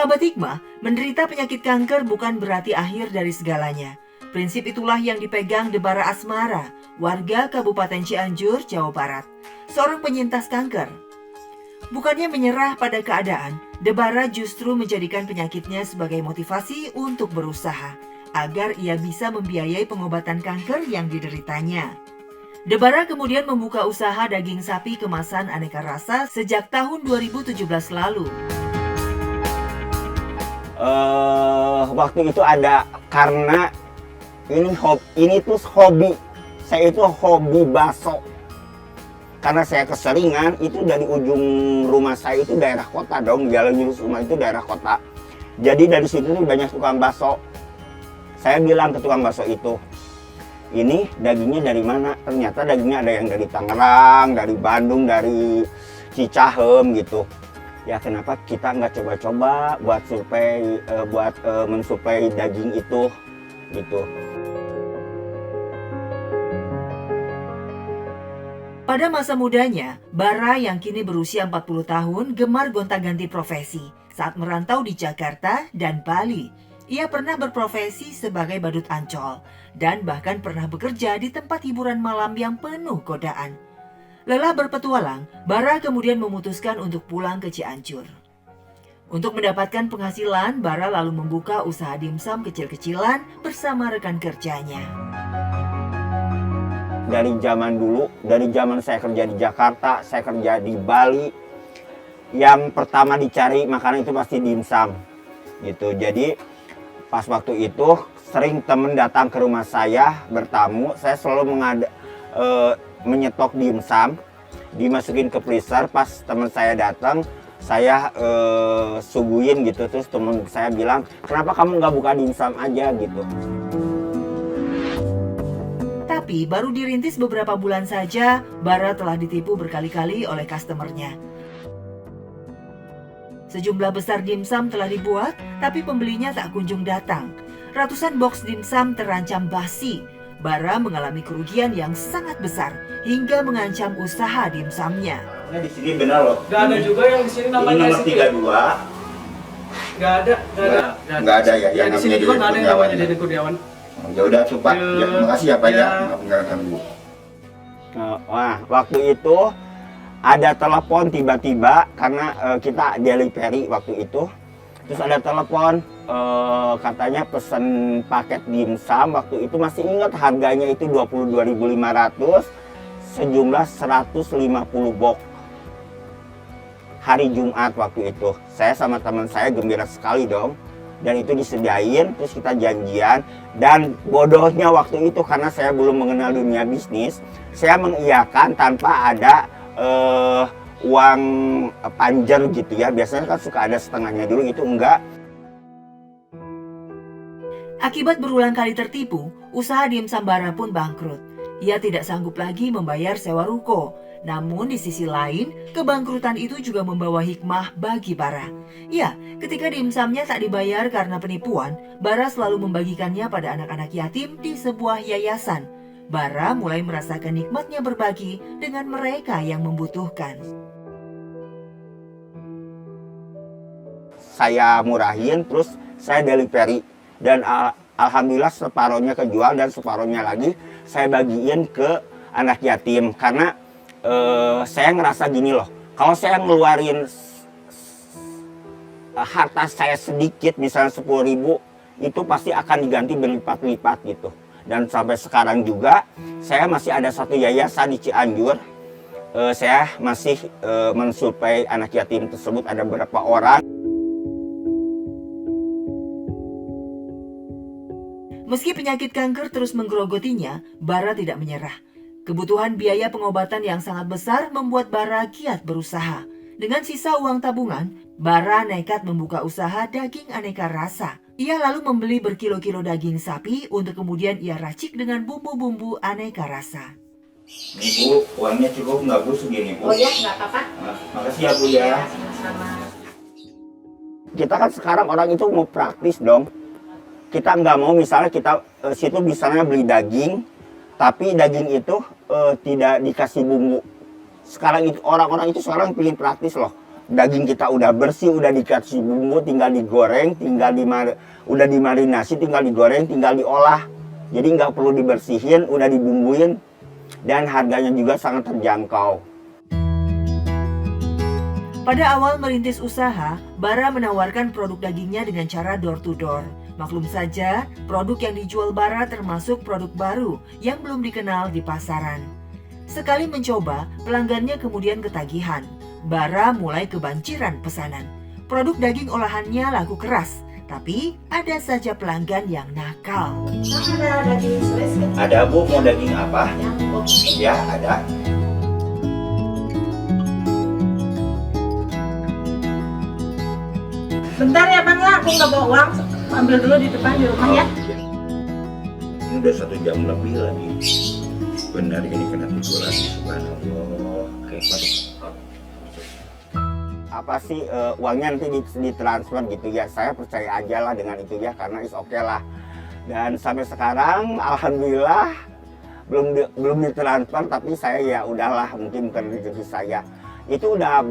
Sahabat Hikmah, menderita penyakit kanker bukan berarti akhir dari segalanya. Prinsip itulah yang dipegang Debara Asmara, warga Kabupaten Cianjur, Jawa Barat, seorang penyintas kanker. Bukannya menyerah pada keadaan, Debara justru menjadikan penyakitnya sebagai motivasi untuk berusaha, agar ia bisa membiayai pengobatan kanker yang dideritanya. Debara kemudian membuka usaha daging sapi kemasan aneka rasa sejak tahun 2017 lalu. Waktu itu ada karena ini tuh hobi. Saya itu hobi bakso. Karena saya keseringan, itu dari ujung rumah saya itu daerah kota dong, jalan jurus rumah itu daerah kota. Jadi dari situ nih banyak tukang bakso. Saya bilang ke tukang bakso itu, ini dagingnya dari mana? Ternyata dagingnya ada yang dari Tangerang, dari Bandung, dari Cicahem gitu. Ya kenapa kita nggak coba-coba buat survei, mensuplai daging itu gitu. Pada masa mudanya, Bara yang kini berusia 40 tahun gemar gonta-ganti profesi. Saat merantau di Jakarta dan Bali, ia pernah berprofesi sebagai badut Ancol dan bahkan pernah bekerja di tempat hiburan malam yang penuh godaan. Lelah berpetualang, Bara kemudian memutuskan untuk pulang ke Cianjur. Untuk mendapatkan penghasilan, Bara lalu membuka usaha dimsum kecil-kecilan bersama rekan kerjanya. Dari zaman dulu, dari zaman saya kerja di Jakarta, saya kerja di Bali, yang pertama dicari makanan itu pasti dimsum gitu. Jadi pas waktu itu sering temen datang ke rumah saya bertamu, saya selalu menyetok dimsum, dimasukin ke freezer. Pas teman saya datang, saya suguhin gitu. Terus teman saya bilang, kenapa kamu nggak buka dimsum aja gitu. Tapi baru dirintis beberapa bulan saja, Bara telah ditipu berkali-kali oleh customernya. Sejumlah besar dimsum telah dibuat, tapi pembelinya tak kunjung datang. Ratusan box dimsum terancam basi. Bara mengalami kerugian yang sangat besar hingga mengancam usaha dimsumnya. Nah, di sini benar loh. Gak ada juga yang di sini namanya nomor 32. Gak ada. Nggak ada ya. Yang di sini juga nggak ada yang namanya Deden Kurniawan. Ya udah coba. Ya, terima kasih ya Pak ya. Nggak ganggu. Wah, waktu itu ada telepon tiba-tiba karena kita delivery waktu itu. Terus ada telepon katanya pesen paket dimsum. Waktu itu masih ingat harganya itu 22.500 sejumlah 150 box. Hari Jumat waktu itu. Saya sama teman saya gembira sekali dong. Dan itu disediain, terus kita janjian. Dan bodohnya waktu itu karena saya belum mengenal dunia bisnis, saya mengiyakan tanpa ada uang panjer gitu ya. Biasanya kan suka ada setengahnya dulu, itu enggak. Akibat berulang kali tertipu, usaha dimsum Bara pun bangkrut. Ia tidak sanggup lagi membayar sewa ruko. Namun di sisi lain, kebangkrutan itu juga membawa hikmah bagi Bara. Ya, ketika dimsumnya tak dibayar karena penipuan, Bara selalu membagikannya pada anak-anak yatim di sebuah yayasan. Bara mulai merasakan nikmatnya berbagi dengan mereka yang membutuhkan. Saya murahin, terus saya delivery. Dan alhamdulillah separohnya kejual dan separohnya lagi saya bagiin ke anak yatim. Karena saya ngerasa gini loh, kalau saya ngeluarin harta saya sedikit, misalnya 10.000, itu pasti akan diganti berlipat-lipat gitu. Dan sampai sekarang juga, saya masih ada satu yayasan di Cianjur. Saya masih mensuplai anak yatim tersebut, ada beberapa orang. Meski penyakit kanker terus menggerogotinya, Bara tidak menyerah. Kebutuhan biaya pengobatan yang sangat besar membuat Bara giat berusaha. Dengan sisa uang tabungan, Bara nekat membuka usaha daging aneka rasa. Ia lalu membeli berkilo-kilo daging sapi untuk kemudian ia racik dengan bumbu-bumbu aneka rasa. Nih Bu, uangnya cukup nggak Bu segini Bu? Oh ya, nggak apa-apa. Makasih ya Bu ya. Sama-sama. Kita kan sekarang orang itu mau praktis dong. Kita nggak mau misalnya kita situ misalnya beli daging, tapi daging itu tidak dikasih bumbu. Sekarang itu orang-orang itu sekarang pilih praktis loh. daging kita udah bersih, udah dikasih bumbu, tinggal digoreng, udah dimarinasi, tinggal digoreng, tinggal diolah. Jadi nggak perlu dibersihin, udah dibumbuin, dan harganya juga sangat terjangkau. Pada awal merintis usaha, Bara menawarkan produk dagingnya dengan cara door to door. Maklum saja, produk yang dijual Bara termasuk produk baru yang belum dikenal di pasaran. Sekali mencoba, pelanggannya kemudian ketagihan. Bara mulai kebanjiran pesanan. Produk daging olahannya laku keras, tapi ada saja pelanggan yang nakal. Ada daging slice kan? Ada Bu, mau daging apa? Yang box. Ya, ada. Bentar ya Bang ya, aku nggak bawa uang. Ambil dulu di depan di rumah ya. Ini udah 1 jam lebih lagi. Benar ini kena tidur lagi, subhanallah. Oke, apa sih uangnya nanti ditransfer gitu ya? Saya percaya aja lah dengan itu ya, karena is oke lah. Dan sampai sekarang alhamdulillah belum ditransfer, tapi saya ya udahlah, mungkin bukan rezeki saya. Itu udah,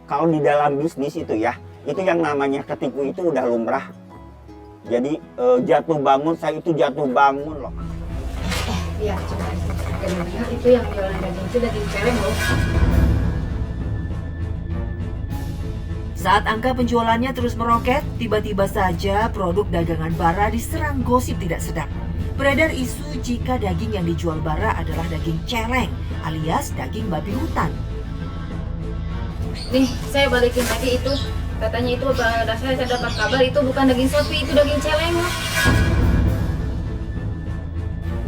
kalau di dalam bisnis itu ya, itu yang namanya ketipu itu udah lumrah. Jadi jatuh bangun, saya itu jatuh bangun loh. Iya, coba. Benar itu yang jualan daging itu daging celeng loh. Saat angka penjualannya terus meroket, tiba-tiba saja produk dagangan Bara diserang gosip tidak sedap. Beredar isu jika daging yang dijual Bara adalah daging celeng, alias daging babi hutan. Nih, saya balikin lagi itu. Katanya itu saya dapat kabar itu bukan daging sapi, itu daging celeng loh.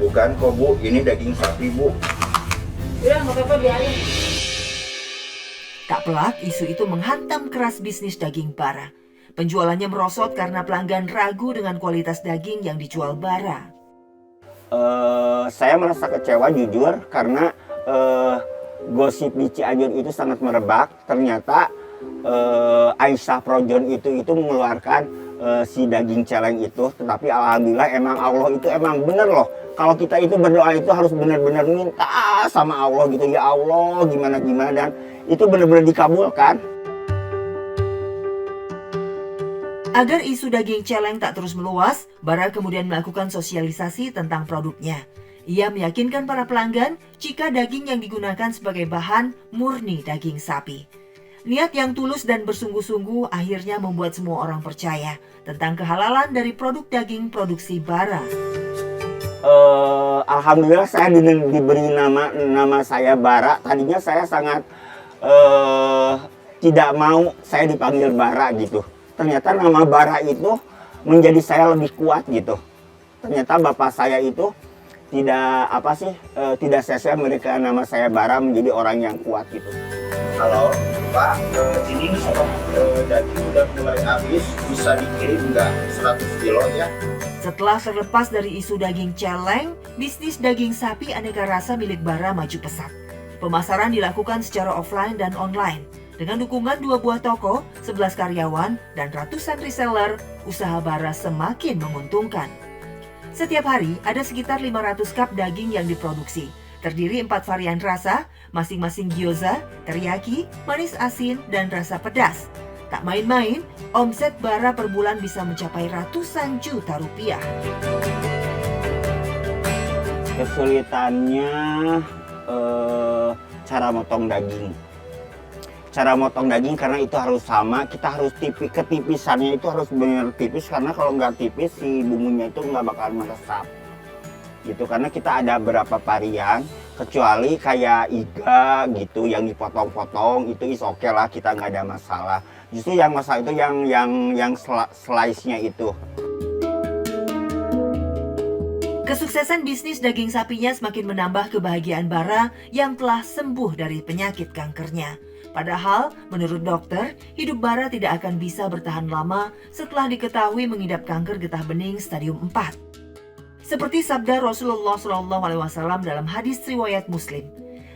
Bukan kok Bu, ini daging sapi Bu. Udah, nggak apa-apa, biarin. Tak pelak, isu itu menghantam keras bisnis daging Bara. Penjualannya merosot karena pelanggan ragu dengan kualitas daging yang dijual Bara. Saya merasa kecewa jujur karena gosip di Cianjur itu sangat merebak. Ternyata Aisyah Projon itu mengeluarkan si daging celeng itu. Tetapi alhamdulillah emang Allah itu emang bener loh. Kalau kita itu berdoa itu harus benar-benar minta sama Allah gitu. Ya Allah gimana-gimana, dan itu benar-benar dikabulkan. Agar isu daging celeng tak terus meluas, Bara kemudian melakukan sosialisasi tentang produknya. Ia meyakinkan para pelanggan jika daging yang digunakan sebagai bahan murni daging sapi. Niat yang tulus dan bersungguh-sungguh akhirnya membuat semua orang percaya tentang kehalalan dari produk daging produksi Bara. Alhamdulillah saya diberi nama saya Bara. Tadinya saya sangat tidak mau saya dipanggil Bara gitu. Ternyata nama Bara itu menjadi saya lebih kuat gitu. Ternyata bapak saya itu tidak sia-sia memberikan nama saya Bara menjadi orang yang kuat gitu. Halo Pak, ini stok daging udah mulai habis, bisa dikirim nggak 100 kilo ya? Setelah terlepas dari isu daging celeng, bisnis daging sapi aneka rasa milik Bara maju pesat. Pemasaran dilakukan secara offline dan online. Dengan dukungan 2 buah toko, 11 karyawan, dan ratusan reseller, usaha Bara semakin menguntungkan. Setiap hari ada sekitar 500 cup daging yang diproduksi. Terdiri 4 varian rasa, masing-masing gyoza, teriyaki, manis asin, dan rasa pedas. Tak main-main, omset Bara per bulan bisa mencapai ratusan juta rupiah. Kesulitannya cara motong daging. Cara motong daging karena itu harus sama, kita harus ketipisannya itu harus benar tipis, karena kalau nggak tipis si bumbunya itu nggak bakal meresap. Gitu, karena kita ada beberapa varian, kecuali kayak iga gitu yang dipotong-potong itu is oke lah, kita nggak ada masalah. Justru yang masalah itu yang slice-nya itu. Kesuksesan bisnis daging sapinya semakin menambah kebahagiaan Bara yang telah sembuh dari penyakit kankernya. Padahal, menurut dokter, hidup Bara tidak akan bisa bertahan lama setelah diketahui mengidap kanker getah bening stadium 4. Seperti sabda Rasulullah SAW dalam hadis riwayat Muslim,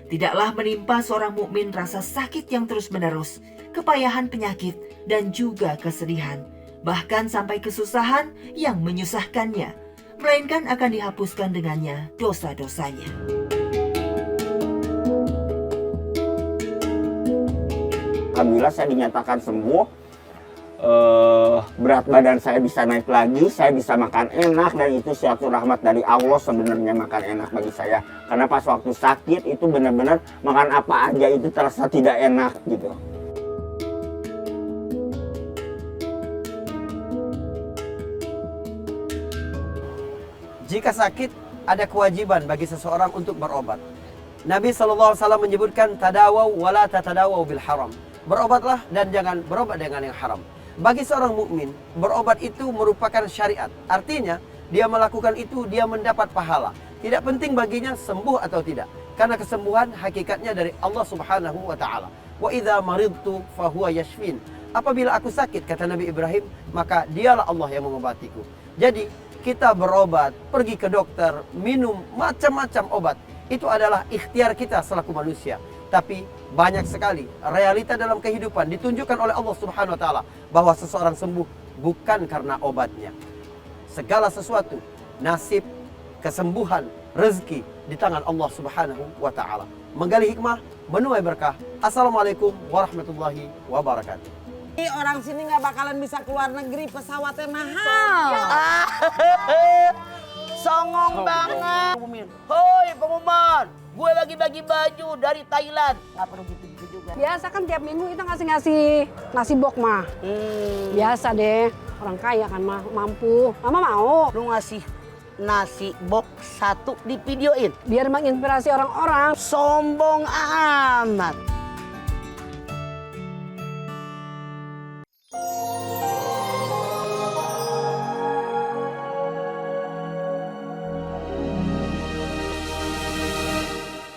tidaklah menimpa seorang mukmin rasa sakit yang terus-menerus, kepayahan penyakit, dan juga kesedihan, bahkan sampai kesusahan yang menyusahkannya, melainkan akan dihapuskan dengannya dosa-dosanya. Alhamdulillah saya dinyatakan sembuh. Berat badan saya bisa naik lagi, saya bisa makan enak, dan itu suatu rahmat dari Allah sebenarnya makan enak bagi saya. Karena pas waktu sakit itu benar-benar makan apa aja itu terasa tidak enak gitu. Jika sakit, ada kewajiban bagi seseorang untuk berobat. Nabi SAW menyebutkan tadawaw wala tatadawaw bil haram. Berobatlah dan jangan berobat dengan yang haram. Bagi seorang mukmin, berobat itu merupakan syariat. Artinya, dia melakukan itu, dia mendapat pahala. Tidak penting baginya sembuh atau tidak. Karena kesembuhan hakikatnya dari Allah Subhanahu wa taala. Wa idza maridtu fahuwa yashfin. Apabila aku sakit, kata Nabi Ibrahim, maka dialah Allah yang mengobatiku. Jadi, kita berobat, pergi ke dokter, minum macam-macam obat. Itu adalah ikhtiar kita selaku manusia. Tapi banyak sekali realita dalam kehidupan ditunjukkan oleh Allah Subhanahu wa taala bahwa seseorang sembuh bukan karena obatnya. Segala sesuatu, nasib, kesembuhan, rezeki di tangan Allah Subhanahu wa taala. Menggali hikmah, menuai berkah. Assalamualaikum warahmatullahi wabarakatuh. Orang sini nggak bakalan bisa keluar negeri, pesawatnya mahal. Songong banget. Hoi pengumuman, gue lagi bagi baju dari Thailand. Gak perlu gitu-gitu juga. Biasa kan tiap minggu kita ngasih nasi box mah. Biasa deh, orang kaya kan mah mampu. Mama mau. Lu ngasih nasi box 1 di videoin. Biar menginspirasi orang-orang. Sombong amat.